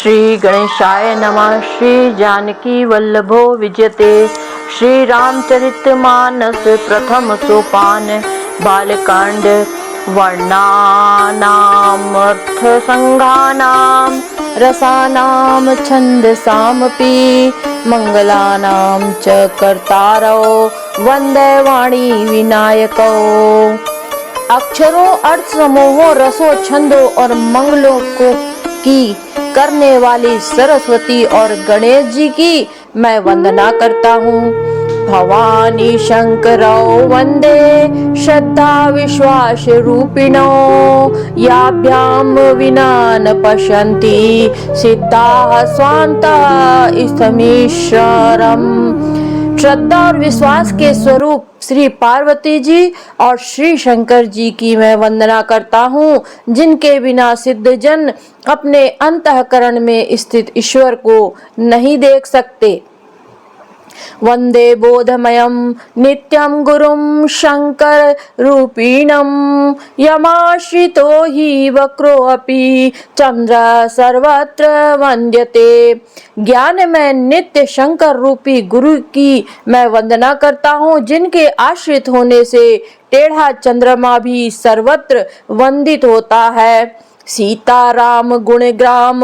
श्री गणेशाय नमः। श्री जानकी वल्लभो विजयते। श्री रामचरितमानस प्रथम सोपान। बालकांड वर्णानाम अर्थ संघानाम रसानाम छंदसामपि मंगलानाम च कर्तारो वंदे वाणी विनायको। अक्षरों, अर्थ समूहों, रसों, छंदों और मंगलों को की करने वाली सरस्वती और गणेश जी की मैं वंदना करता हूँ। भवानी शंकरौ वंदे श्रद्धा विश्वास रूपिणो। याभ्याम विना न पश्यन्ति सिद्धाः स्वान्तः स्थमीश्वरम्। श्रद्धा और विश्वास के स्वरूप श्री पार्वती जी और श्री शंकर जी की मैं वंदना करता हूँ, जिनके बिना सिद्ध जन अपने अंतःकरण में स्थित ईश्वर को नहीं देख सकते। वंदे बोधमयं नित्यं गुरुं शंकर रूपिणं। यमाश्रितो हि वक्रोऽपि चंद्र सर्वत्र वंद्यते। ज्ञान में नित्य शंकर रूपी गुरु की मैं वंदना करता हूँ, जिनके आश्रित होने से टेढ़ा चंद्रमा भी सर्वत्र वंदित होता है। सीताराम गुणग्राम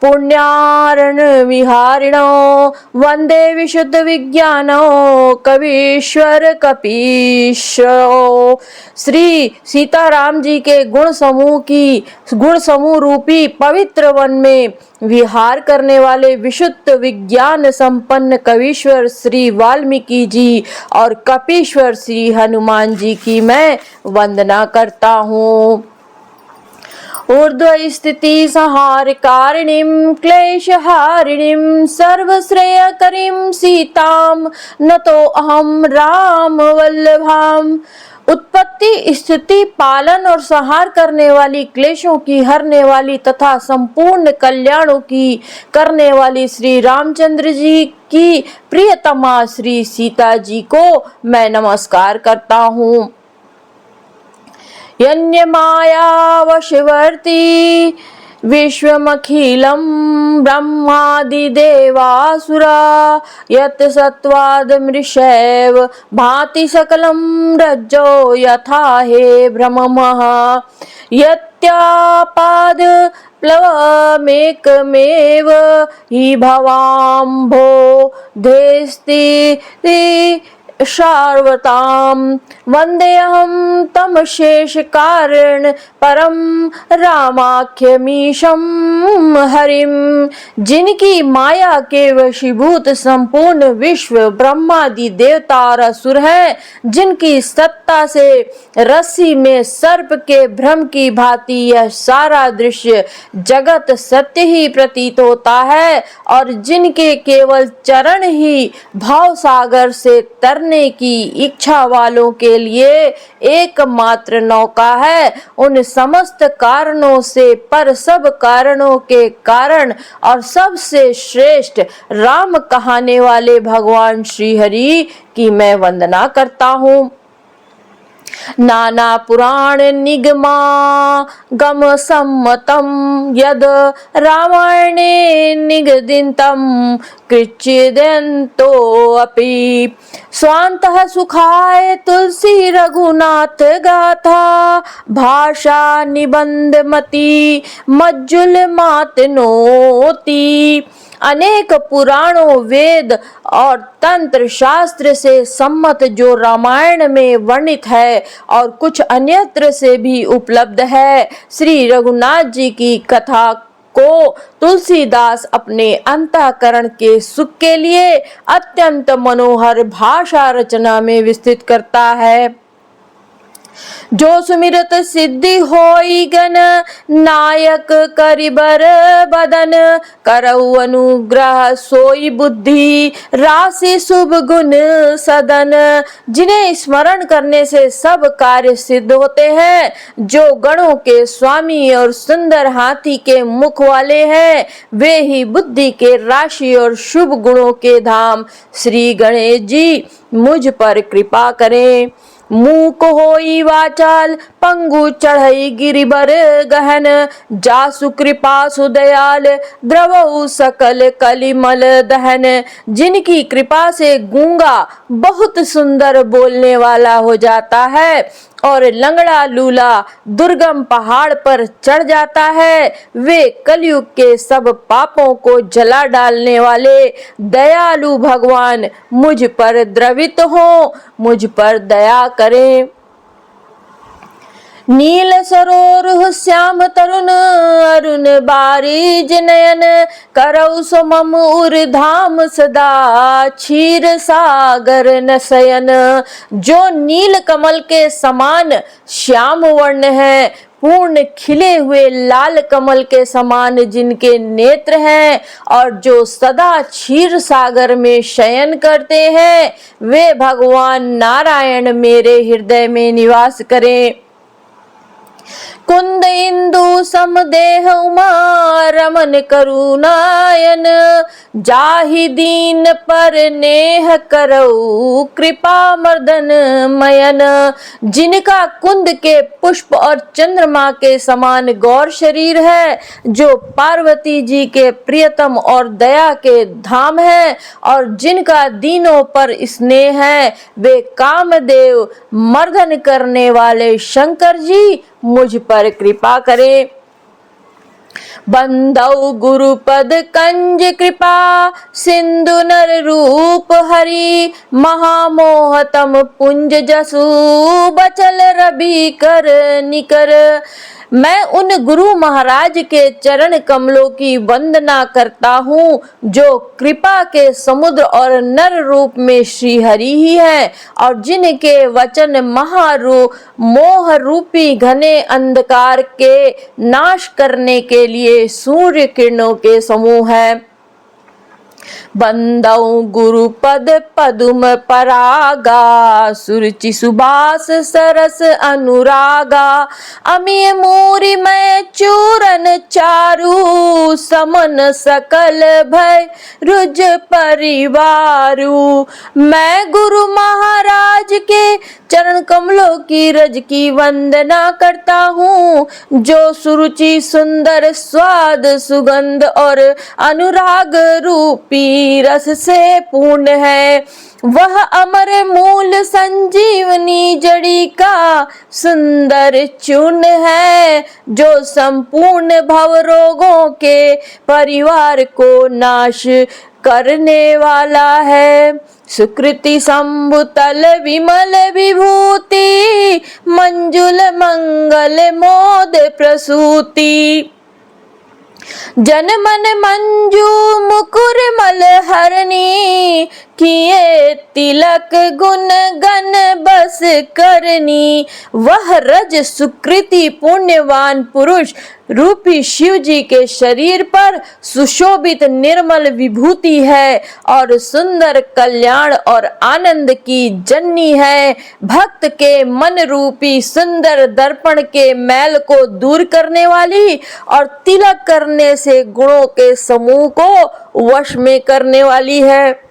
पुण्यारण विहारिणो। वंदे विशुद्ध विज्ञानो कवीश्वर कपीश्वरो। श्री सीताराम जी के गुण समूह रूपी पवित्र वन में विहार करने वाले विशुद्ध विज्ञान संपन्न कवीश्वर श्री वाल्मीकि जी और कपीश्वर श्री हनुमान जी की मैं वंदना करता हूँ। ऊर्ध्व स्थिति संहारकारिणीं क्लेशहारिणीं सर्वश्रेयकरीं सीतां नतो अहं राम वल्लभाम। उत्पत्ति, स्थिति, पालन और संहार करने वाली, क्लेशों की हरने वाली तथा संपूर्ण कल्याणों की करने वाली श्री रामचंद्र जी की प्रियतमा श्री सीता जी को मैं नमस्कार करता हूँ। यन्य माया वशवर्ती विश्वमखिलं ब्रह्मादि देवासुरा। यत् सत्त्वाद् मृषैव भाति सकलं रज्जो यथा हे भ्रमः। यत्यापाद प्लवमेकमेव हि भवाम्भो धेस्ति शार्वताम। वंदेऽहं तम शेष कारण परम रामाख्यमीशं हरिम। जिनकी माया के वशीभूत संपूर्ण विश्व ब्रह्मादि देवता और असुर है, जिनकी सत्ता से रस्सी में सर्प के भ्रम की भांति यह सारा दृश्य जगत सत्य ही प्रतीत होता है, और जिनके केवल चरण ही भाव सागर से तरने की इच्छा वालों के लिए एकमात्र नौका है, उन समस्त कारणों से पर सब कारणों के कारण और सबसे श्रेष्ठ राम कहाने वाले भगवान श्री हरि की मैं वंदना करता हूँ। नाना पुराण निगमा गम सम्मतम यद रामायणे निगदितं कृच्छ्रेदन्तो अपि। स्वान्तः सुखाय तुलसी रघुनाथ गाथा भाषा निबंधमति मज्जुल मातनोति। अनेक पुराणों, वेद और तंत्र शास्त्र से सम्मत जो रामायण में वर्णित है और कुछ अन्यत्र से भी उपलब्ध है, श्री रघुनाथ जी की कथा को तुलसीदास अपने अंतःकरण के सुख के लिए अत्यंत मनोहर भाषा रचना में विस्तृत करता है। जो सुमिरत सिद्धि होई गण नायक करिबर बदन। करऊ अनुग्रह सोई बुद्धि राशि शुभ गुण सदन। जिन्हें स्मरण करने से सब कार्य सिद्ध होते हैं, जो गणों के स्वामी और सुंदर हाथी के मुख वाले हैं, वे ही बुद्धि के राशि और शुभ गुणों के धाम। श्री गणेश जी मुझ पर कृपा करें। मूक होई वाचाल पंगु चढ़ई गिरिबर गहन, जासु कृपा सुदयाल द्रवऊ सकल कलिमल दहन। जिनकी कृपा से गूंगा बहुत सुंदर बोलने वाला हो जाता है और लंगड़ा लूला दुर्गम पहाड़ पर चढ़ जाता है, वे कलयुग के सब पापों को जला डालने वाले दयालु भगवान मुझ पर द्रवित हो, मुझ पर दया करें। नील सरोरुह श्याम तरुण अरुण बारिज नयन, करौ सो मम उर धाम सदा क्षीर सागर नशयन। जो नील कमल के समान श्याम वर्ण है, पूर्ण खिले हुए लाल कमल के समान जिनके नेत्र हैं और जो सदा क्षीर सागर में शयन करते हैं, वे भगवान नारायण मेरे हृदय में निवास करें। कुंद इंदु समदेह उमा रमन करुणायन, जाहि दीन पर नेह करऊ कृपा मर्दन मयन। जिनका कुंद के पुष्प और चंद्रमा के समान गौर शरीर है, जो पार्वती जी के प्रियतम और दया के धाम है, और जिनका दीनों पर स्नेह है, वे कामदेव मर्दन करने वाले शंकर जी मुझ पर कृपा करें। बंदौ गुरुपद कंज कृपा सिंधु नर रूप हरि, महामोहतम पुंज जसु बचल रवि कर निकर। मैं उन गुरु महाराज के चरण कमलों की वंदना करता हूँ जो कृपा के समुद्र और नर रूप में श्री हरि ही है, और जिनके वचन मोह रूपी घने अंधकार के नाश करने के लिए सूर्य किरणों के समूह है। बंदौ गुरुपद पदुम परागा, सुरुचि सुबास सरस अनुरागा। अमिय मूरि मैं चूरन चारु, समन सकल भय रुज परिवारु। मैं गुरु महाराज के चरण कमलों की रज की वंदना करता हूँ, जो सुरुचि सुंदर स्वाद सुगंध और अनुराग रूपी रस से पूर्ण है। वह अमर मूल संजीवनी जड़ी का सुंदर चूर्ण है, जो संपूर्ण भव रोगों के परिवार को नाश करने वाला है। सुकृति संभुतल विमल विभूति, मंजुल मंगल मोद प्रसूति। जन मन मंजू मुकुर मल हरनी, किए तिलक गुण गण बस करनी। वह रज सुकृति पुण्यवान पुरुष रूपी शिव जी के शरीर पर सुशोभित निर्मल विभूति है और सुंदर कल्याण और आनंद की जननी है। भक्त के मन रूपी सुंदर दर्पण के मैल को दूर करने वाली और तिलक करने से गुणों के समूह को वश में करने वाली है।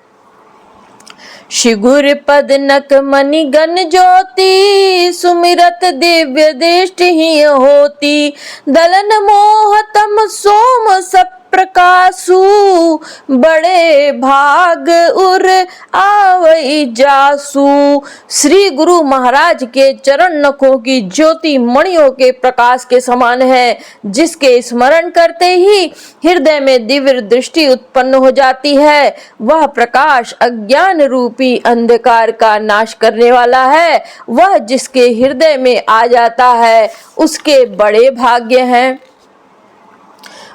शिगुर पद नक मणि गण ज्योति, सुमिरत दिव्य दृष्टि ही होती। दलन मोह तम सोम सब प्रकाशु, बड़े भाग उर आवई जासु। श्री गुरु महाराज के चरण नखों की ज्योति मणियों के प्रकाश के समान है, जिसके स्मरण करते ही हृदय में दिव्य दृष्टि उत्पन्न हो जाती है। वह प्रकाश अज्ञान रूपी अंधकार का नाश करने वाला है। वह जिसके हृदय में आ जाता है उसके बड़े भाग्य हैं।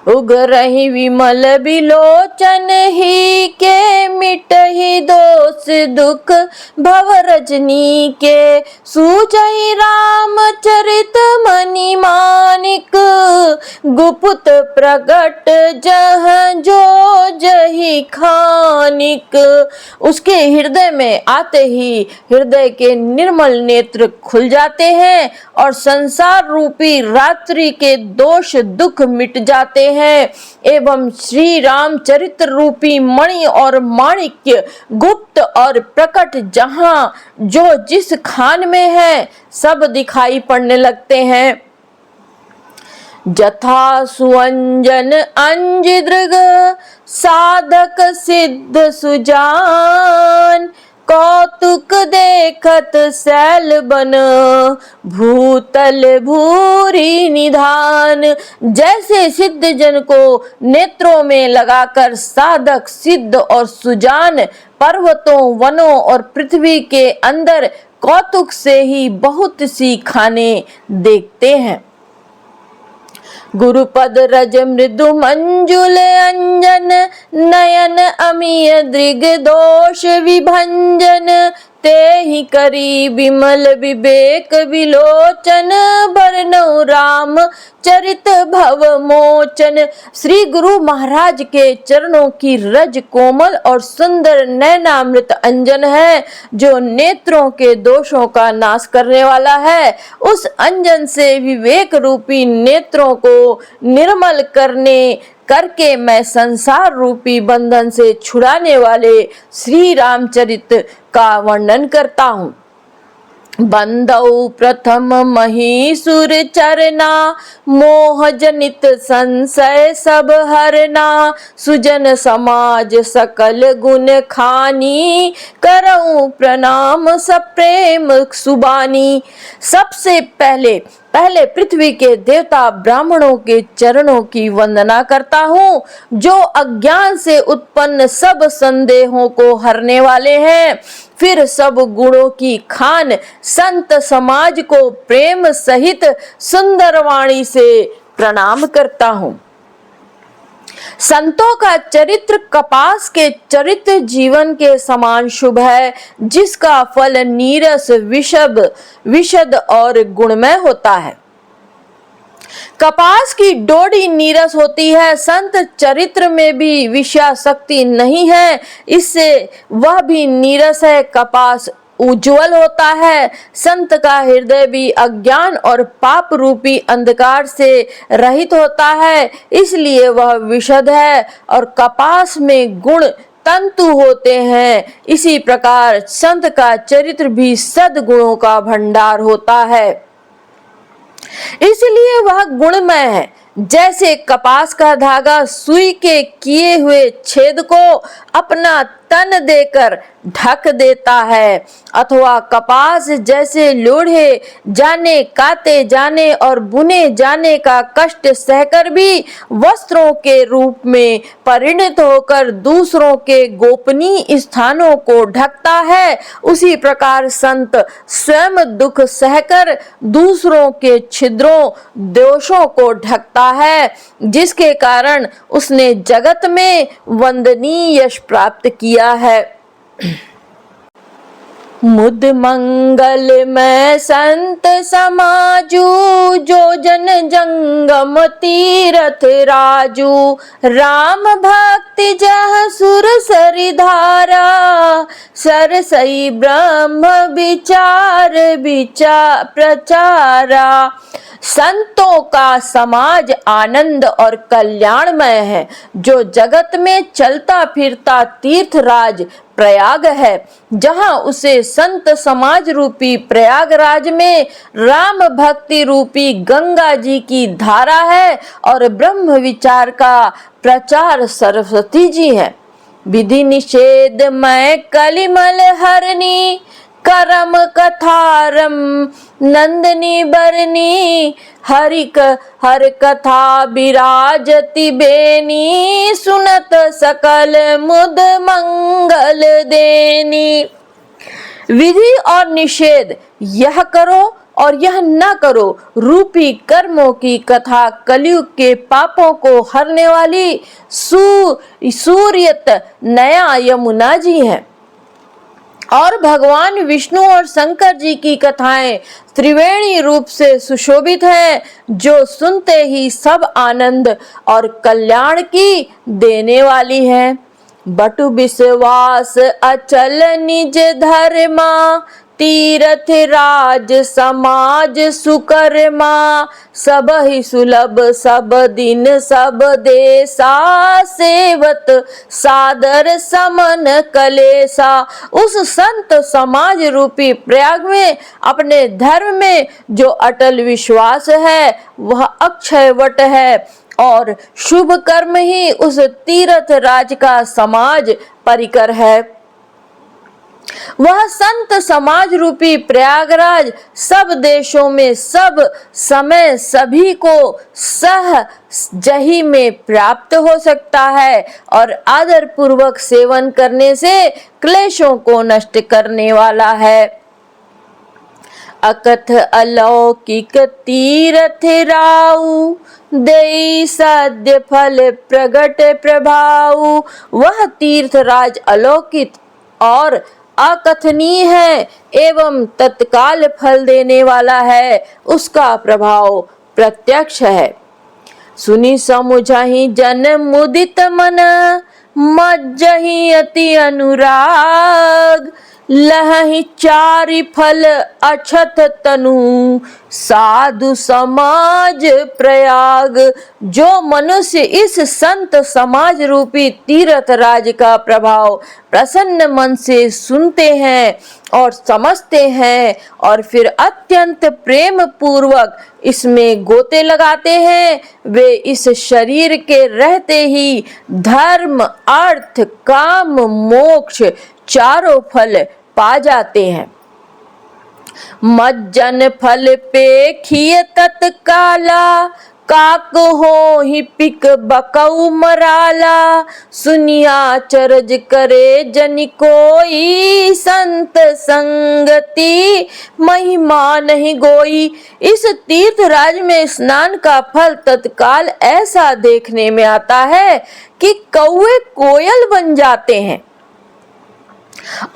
उगरहि विमल बिलोचन ही के, मिटहि दोष दुख भव रजनी के। सूझहि रामचरित मणि मानिक, गुप्त प्रगट जह जो जहि खानिक। उसके हृदय में आते ही हृदय के निर्मल नेत्र खुल जाते हैं और संसार रूपी रात्रि के दोष दुख मिट जाते हैं एवं श्री रामचरित्र रूपी मणि और माणिक्य गुप्त और प्रकट जहां जो जिस खान में है सब दिखाई पड़ने लगते हैं। जथा सुअंजन अंज दृग साधक सिद्ध सुजान कौतुक देखत सैल बन भूतल भूरी निधान। जैसे सिद्ध जन को नेत्रों में लगाकर साधक सिद्ध और सुजान पर्वतों वनों और पृथ्वी के अंदर कौतुक से ही बहुत सी खाने देखते हैं। गुरुपद रज मृदु मंजुल अंजन नयन अमीय दृग दोष विभंजन ते ही करी विमल विवेक विलोचन बरनौ राम चरित भव मोचन। श्री गुरु महाराज के चरणों की रज कोमल और सुंदर नैनामृत अंजन है जो नेत्रों के दोषों का नाश करने वाला है। उस अंजन से विवेक रूपी नेत्रों को निर्मल करके मैं संसार रूपी बंधन से छुड़ाने वाले श्री रामचरित का वर्णन करता हूँ। बंदौ प्रथम महीसुर चरना मोह जनित संशय सब हरना सुजन समाज सकल गुण खानी करऊं प्रणाम सप्रेम सुबानी। सबसे पहले पृथ्वी के देवता ब्राह्मणों के चरणों की वंदना करता हूँ जो अज्ञान से उत्पन्न सब संदेहों को हरने वाले हैं। फिर सब गुणों की खान संत समाज को प्रेम सहित सुंदर वाणी से प्रणाम करता हूँ। संतों का चरित्र कपास के चरित्र जीवन के समान शुभ है जिसका फल नीरस विशद और गुणमय होता है। कपास की डोरी नीरस होती है, संत चरित्र में भी विषयासक्ति नहीं है, इससे वह भी नीरस है। कपास उज्जवल होता है, संत का हृदय भी अज्ञान और पाप रूपी अंधकार से रहित होता है, इसलिए वह विशद है और कपास में गुण तंतु होते हैं। इसी प्रकार संत का चरित्र भी सद्गुणों का भंडार होता है, इसलिए वह गुणमय है। जैसे कपास का धागा सुई के किए हुए छेद को अपना तन देकर ढक देता है, अथवा कपास जैसे लोढ़े जाने काते जाने और बुने जाने का कष्ट सहकर भी वस्त्रों के रूप में परिणत होकर दूसरों के गोपनीय स्थानों को ढकता है, उसी प्रकार संत स्वयं दुख सहकर दूसरों के छिद्रों दोषों को ढकता है, जिसके कारण उसने जगत में वंदनीय यश प्राप्त किया है। मुद मंगल में संत समाजू जो जन जंगम तीरथ राजू राम भक्ति जह सुर सरिधारा सरसई ब्रह्म विचार प्रचारा। संतों का समाज आनंद और कल्याणमय है जो जगत में चलता फिरता तीर्थराज प्रयाग है, जहां उसे संत समाज रूपी प्रयागराज में राम भक्ति रूपी गंगा जी की धारा है और ब्रह्म विचार का प्रचार सरस्वती जी है। विधि निषेध मैं कलिमल हरनी करम कथारम नंदनी बरनी हर कथा विराजति बेनी सुनत सकल मुद मंगल देनी। विधि और निषेध, यह करो और यह न करो रूपी कर्मों की कथा कलयुग के पापों को हरने वाली सूर्यत नया यमुना जी है। और भगवान विष्णु और शंकर जी की कथाएं त्रिवेणी रूप से सुशोभित हैं, जो सुनते ही सब आनंद और कल्याण की देने वाली हैं। बटु विश्वास अचल निज धर्मा तीरथ राज समाज सुकर्मा, सब ही सुलभ सब दिन सब देसा, सेवत सादर समन कलेसा। उस संत समाज रूपी प्रयाग में अपने धर्म में जो अटल विश्वास है वह अक्षय वट है, और शुभ कर्म ही उस तीर्थ राज का समाज परिकर है। वह संत समाज रूपी प्रयागराज सब देशों में सब समय सभी को सहजही में प्राप्त हो सकता है, और आदर पूर्वक सेवन करने से क्लेशों को नष्ट करने वाला है। अकथ अलौकिक तीर्थ राउ, देई साध्य फल प्रगट प्रभाऊ। वह तीर्थ राज अलौकिक और अकथनीय है एवं तत्काल फल देने वाला है, उसका प्रभाव प्रत्यक्ष है। सुनी समुझहि जन मुदित मन, मज्जहि अति अनुराग। लहहि चारि फल अछत तनु, साधु समाज प्रयाग। जो मनुष्य इस संत समाज रूपी तीर्थ राज का प्रभाव प्रसन्न मन से सुनते हैं और समझते हैं और फिर अत्यंत प्रेम पूर्वक इसमें गोते लगाते हैं, वे इस शरीर के रहते ही धर्म अर्थ काम मोक्ष चारों फल पा जाते हैं। मज्जन फल पेखिय तत्काला, काक हो ही पिक बकऊ मराला। सुनिया चरज करे जनि कोई, संत संगति महिमा नहीं गोई। इस तीर्थ राज में स्नान का फल तत्काल ऐसा देखने में आता है कि कौवे कोयल बन जाते हैं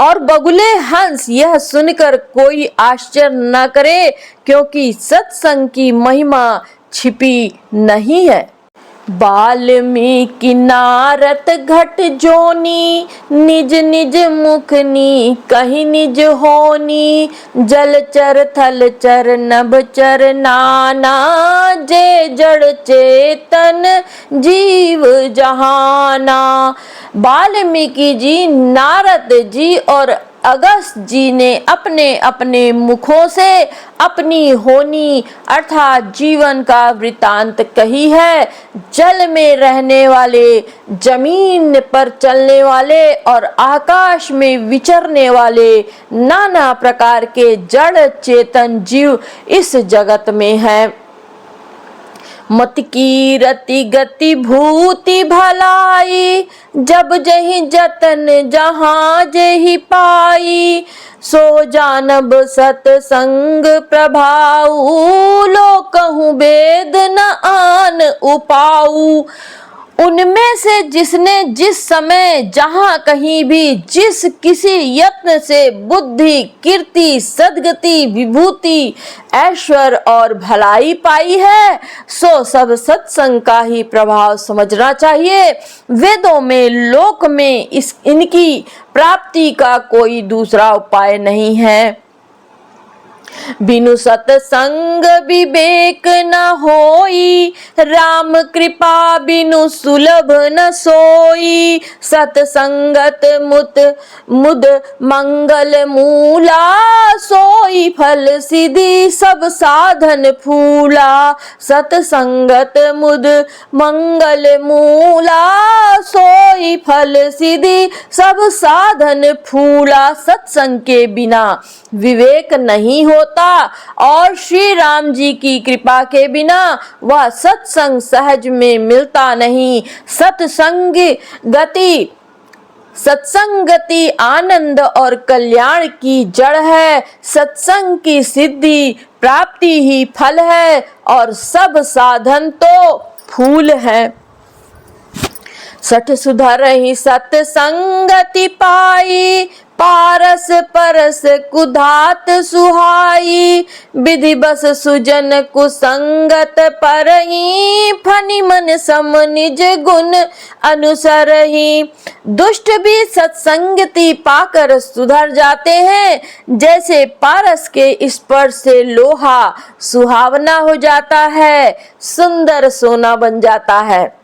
और बगुले हंस। यह सुनकर कोई आश्चर्य न करे, क्योंकि सत्संग की महिमा छिपी नहीं है। वाल्मीकि नारद घट जोनी, निज निज मुखनी कहीं निज होनी। जलचर थलचर नभचर नाना, जे जड़ चेतन जीव जहाना। वाल्मीकि जी, नारद जी और अगस्त्य जी ने अपने अपने मुखों से अपनी होनी अर्थात जीवन का वृतांत कही है। जल में रहने वाले, जमीन पर चलने वाले और आकाश में विचरने वाले नाना प्रकार के जड़ चेतन जीव इस जगत में हैं। मत की रति गति भूति भलाई, जब जही जतन जहाँ जेहि पाई। सो जानब सतसंग प्रभाऊ, लो कहूँ वेद न आन उपाऊ। उनमें से जिसने जिस समय जहाँ कहीं भी जिस किसी यत्न से बुद्धि कीर्ति सद्गति विभूति ऐश्वर्य और भलाई पाई है, सो सब सत्संग का ही प्रभाव समझना चाहिए। वेदों में लोक में इनकी प्राप्ति का कोई दूसरा उपाय नहीं है। बिनु सतसंग विवेक न होई, राम कृपा बिनु सुलभ न सोई। सतसंगत मुद मंगल मूला, सोई फल सिद्धि सब साधन फूला। सतसंगत मुद मंगल मूला, सोई फल सिद्धि सब साधन फूला। सत्संग के बिना विवेक नहीं होता और श्री राम जी की कृपा के बिना वह सत्संग सहज में मिलता नहीं। सत्संगति आनंद और कल्याण की जड़ है। सत्संग की सिद्धि प्राप्ति ही फल है और सब साधन तो फूल है। सठ सुधरहि सत्संगति पाई, पारस परस कुधात सुहाई, विधि बस सुजन कुसंगत परही, फनि मन सम निज गुण अनुसरही। दुष्ट भी सत्संगति पाकर सुधर जाते हैं, जैसे पारस के स्पर्श से लोहा सुहावना हो जाता है, सुंदर सोना बन जाता है।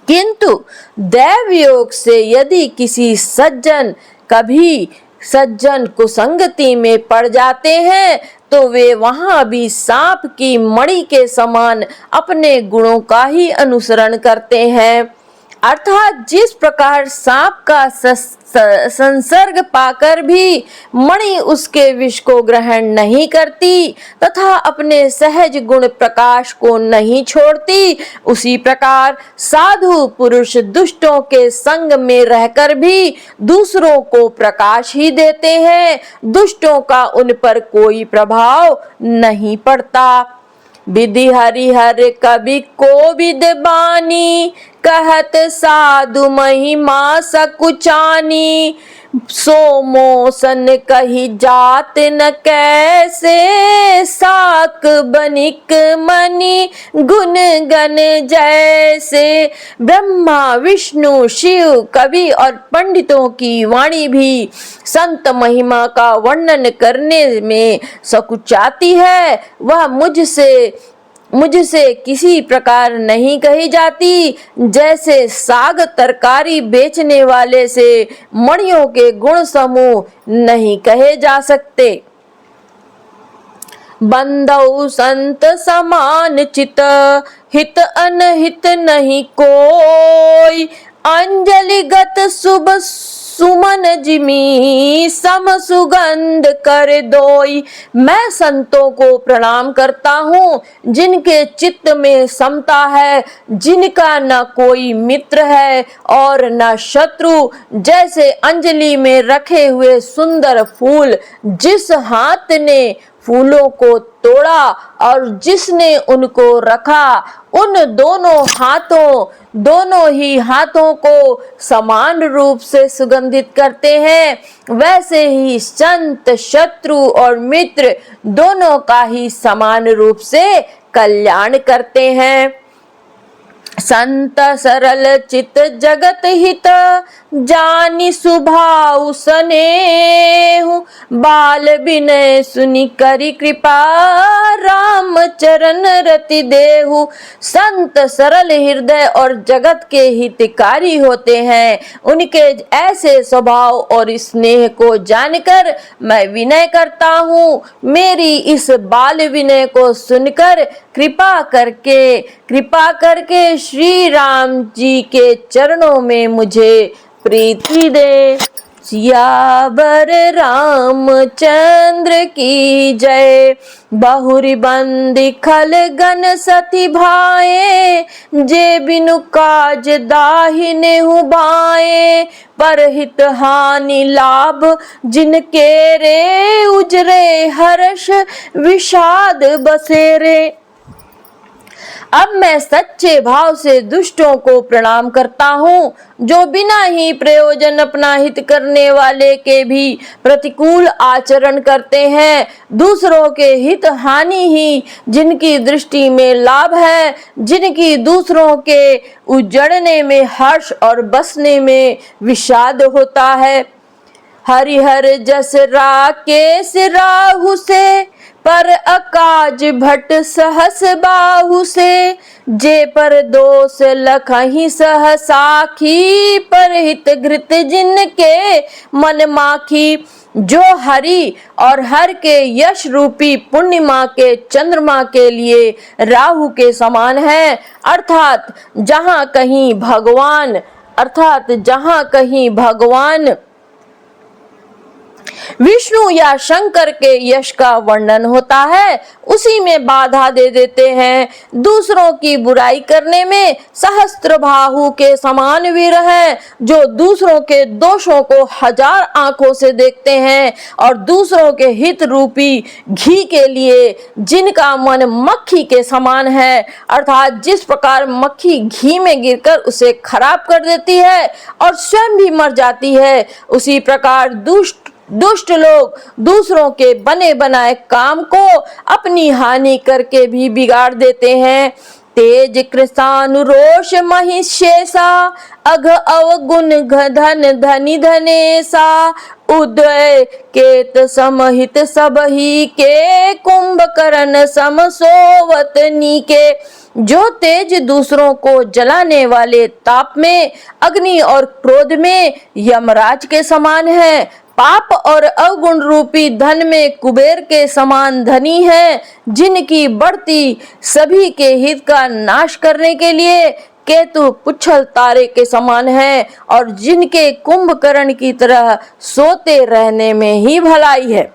किंतु दैव योग से यदि किसी सज्जन कभी सज्जन कुसंगति में पड़ जाते हैं, तो वे वहां भी सांप की मणि के समान अपने गुणों का ही अनुसरण करते हैं। अर्थात जिस प्रकार सांप का संसर्ग पाकर भी मणि उसके विष को ग्रहण नहीं करती तथा अपने सहज गुण प्रकाश को नहीं छोड़ती, उसी प्रकार साधु पुरुष दुष्टों के संग में रहकर भी दूसरों को प्रकाश ही देते हैं, दुष्टों का उन पर कोई प्रभाव नहीं पड़ता। विधि हरिहर कवि कोविद बानी, कहत साधु महिमा सकुचानी, सो मोसन कही जात न कैसे, साक बनिक मणि गुण गण जैसे। ब्रह्मा विष्णु शिव कवि और पंडितों की वाणी भी संत महिमा का वर्णन करने में सकुचाती है, वह मुझसे किसी प्रकार नहीं कही जाती, जैसे साग तरकारी बेचने वाले से मणियों के गुण समूह नहीं कहे जा सकते। बंधु संत समान चित, हित अनहित नहीं कोई, अंजलिगत शुभ सुमन जिमी, सम सुगंध कर दोई। मैं संतों को प्रणाम करता हूँ जिनके चित्त में समता है, जिनका न कोई मित्र है और न शत्रु। जैसे अंजलि में रखे हुए सुंदर फूल, जिस हाथ ने फूलों को तोड़ा और जिसने उनको रखा, उन दोनों ही हाथों को समान रूप से सुगंधित करते हैं, वैसे ही संत शत्रु और मित्र दोनों का ही समान रूप से कल्याण करते हैं। संत सरल चित जगत हित, जानी सुभाउ स्नेहु, बाल विनय सुनि करी कृपा, राम चरण रति देहु। संत सरल हृदय और जगत के हितकारी होते हैं, उनके ऐसे स्वभाव और स्नेह को जानकर मैं विनय करता हूँ। मेरी इस बाल विनय को सुनकर कृपा करके श्री राम जी के चरणों में मुझे प्रीति दे। सियावर रामचंद्र की जय। बहुरी बंदी खल गन सती भाए, जे बिनु काज दाहिने हुबाए, परहित हानि लाभ जिनके रे, उजरे हर्ष विषाद बसेरे। अब मैं सच्चे भाव से दुष्टों को प्रणाम करता हूँ, जो बिना ही प्रयोजन अपना हित करने वाले के भी प्रतिकूल आचरण करते हैं। दूसरों के हित हानि ही जिनकी दृष्टि में लाभ है, जिनकी दूसरों के उजड़ने में हर्ष और बसने में विषाद होता है। हरिहर जस राकेश राहु से, पर अकाज भट सहस बाहु से, जे पर दोष लखहि सह साखी, पर हित घृत जिनके मन माखी। जो हरि और हर के यश रूपी पूर्णिमा के चंद्रमा के लिए राहु के समान है, अर्थात जहाँ कहीं भगवान विष्णु या शंकर के यश का वर्णन होता है, उसी में बाधा दे देते हैं। दूसरों की बुराई करने में सहस्त्रबाहु के समान वीर है, जो दूसरों के दोषों को 1000 आंखों से देखते हैं और दूसरों के हित रूपी घी के लिए जिनका मन मक्खी के समान है, अर्थात जिस प्रकार मक्खी घी में गिरकर उसे खराब कर देती है और स्वयं भी मर जाती है, उसी प्रकार दुष्ट लोग दूसरों के बने बनाए काम को अपनी हानि करके भी बिगाड़ देते हैं। तेज कृतानुरोष महिषेसा अघ अवगुण धन धनी धनेसा उदय केत समहित सबही के कुंभकर्ण समसोवतनी के। जो तेज दूसरों को जलाने वाले ताप में, अग्नि और क्रोध में यमराज के समान है, पाप और अवगुण रूपी धन में कुबेर के समान धनी है, जिनकी बढ़ती सभी के हित का नाश करने के लिए केतु पुच्छल तारे के समान है और जिनके कुंभकर्ण की तरह सोते रहने में ही भलाई है।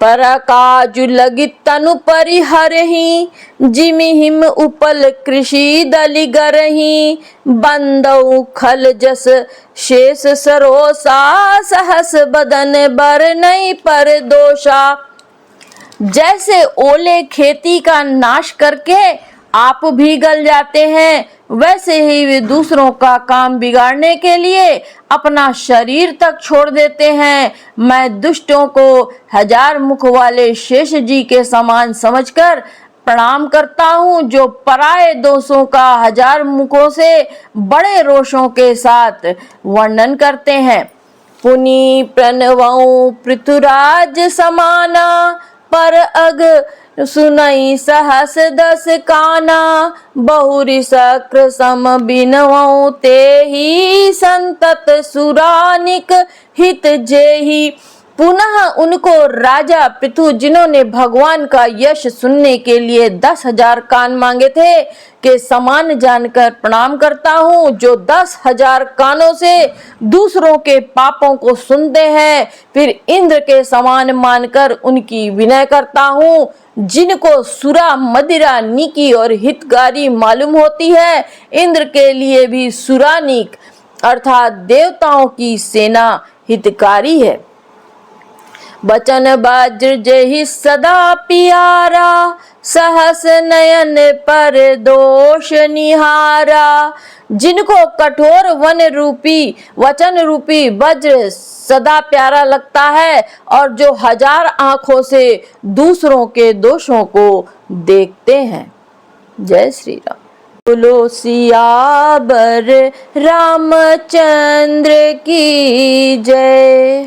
परकाजु लगित तनु परिहरहि जिमि हिम उपल कृषि दलि गरहि बंदौ खल जस शेष सरोसा सहस बदन बर नहीं पर दोषा। जैसे ओले खेती का नाश करके आप भी गल जाते हैं, वैसे ही वे दूसरों का काम बिगाड़ने के लिए अपना शरीर तक छोड़ देते हैं। मैं दुष्टों को 1000 मुख वाले शेष जी के समान समझकर प्रणाम करता हूँ, जो पराये दोषों का 1000 मुखों से बड़े रोषों के साथ वर्णन करते हैं। पुनि प्रणवौ पृथुराज समाना पर अग सुनई सहस दस काना बहुरी शक्र सम बिनवौ ते ही संतत सुरानिक हित जेहि। पुनः उनको राजा पृथु, जिन्होंने भगवान का यश सुनने के लिए 10,000 कान मांगे थे, के समान जानकर प्रणाम करता हूँ, जो 10,000 कानों से दूसरों के पापों को सुनते हैं, फिर इंद्र के समान मानकर उनकी विनय करता हूँ। जिनको सुरा मदिरा नीकी और हितकारी मालूम होती है, इंद्र के लिए भी सुरानिक अर्थात देवताओं की सेना हितकारी है। बचन वज्र जेहि सदा प्यारा सहस नयन पर दोष निहारा। जिनको कठोर वचन रूपी वज्र सदा प्यारा लगता है और जो 1000 आंखों से दूसरों के दोषों को देखते हैं। जय श्री राम। बोलो सियावर रामचंद्र की जय।